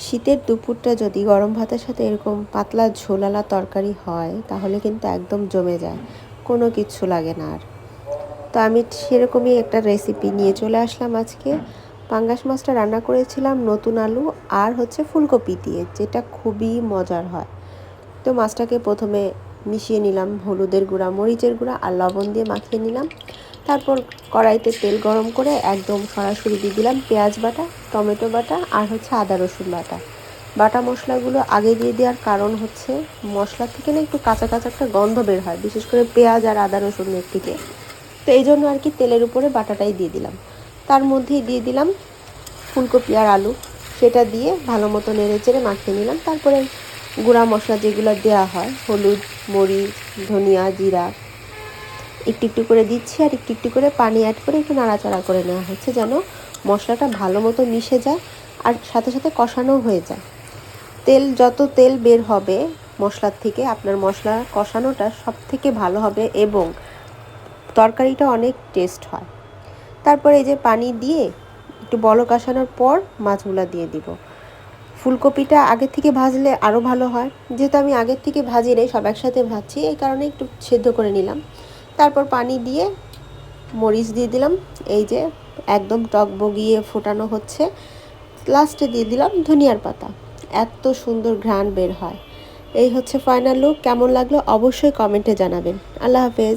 শীতের দুপুরটা যদি গরম ভাতের সাথে এরকম পাতলা ঝোলালা তরকারি হয় তাহলে কিন্তু একদম জমে যায়, কোনো কিচ্ছু লাগে না আর। তো আমি সেরকমই একটা রেসিপি নিয়ে চলে আসলাম আজকে। পাঙ্গাস মাছটা রান্না করেছিলাম নতুন আলু আর ফুলকপি দিয়ে, যেটা খুবই মজার হয়। তো মাছটাকে প্রথমে মিশিয়ে নিলাম হলুদের গুঁড়া, মরিচের গুঁড়া আর লবণ দিয়ে মাখিয়ে নিলাম। তারপর কড়াইতে তেল গরম করে একদম সরাসরি দিয়ে দিলাম পেঁয়াজ বাটা, টমেটো বাটা আর আদা রসুন বাটা। বাটা মশলাগুলো আগে দিয়ে দেওয়ার কারণ হচ্ছে মশলা থেকে না একটু কাঁচা কাঁচা একটা গন্ধ বের হয়, বিশেষ করে পেঁয়াজ আর আদা রসুনের থেকে। তো এই জন্য আর কি তেলের উপরে বাটাটাই দিয়ে দিলাম। তার মধ্যেই দিয়ে দিলাম ফুলকপি আর আলু, সেটা দিয়ে ভালো মতো নেড়ে চেড়ে মাখিয়ে নিলাম। তারপরে গুঁড়া মশলা যেগুলো দেওয়া হয়, হলুদ, মরিচ, ধনিয়া, জিরা একটু একটু করে দিচ্ছি আর একটু একটু করে পানি অ্যাড করে একটু নাড়াচাড়া করে নেওয়া হচ্ছে, যেন মশলাটা ভালো মতো মিশে যায় আর সাথে সাথে কষানোও হয়ে যায়। যত তেল বের হবে মশলার থেকে, আপনার মশলা কষানোটা সব থেকে ভালো হবে এবং তরকারিটা অনেক টেস্ট হয়। তারপরে এই যে পানি দিয়ে একটু বলক আসানোর পর মাছগুলো দিয়ে দিব। ফুলকপিটা আগের থেকে ভাজলে আরও ভালো হয়, যেহেতু আমি আগের থেকে ভাজি নেই, সব একসাথে ভাজছি, এই কারণে একটু সেদ্ধ করে নিলাম। তারপর পানি দিয়ে মরিচ দিয়ে দিলাম, এই যে একদম টক বগিয়ে ফোটানো হচ্ছে। লাস্টে দিয়ে দিলাম ধনিয়ার পাতা, এত সুন্দর ঘ্রাণ বের হয়। এই হচ্ছে ফাইনাল লুক। কেমন লাগলো অবশ্যই কমেন্টে জানাবেন। আল্লাহ হাফেজ।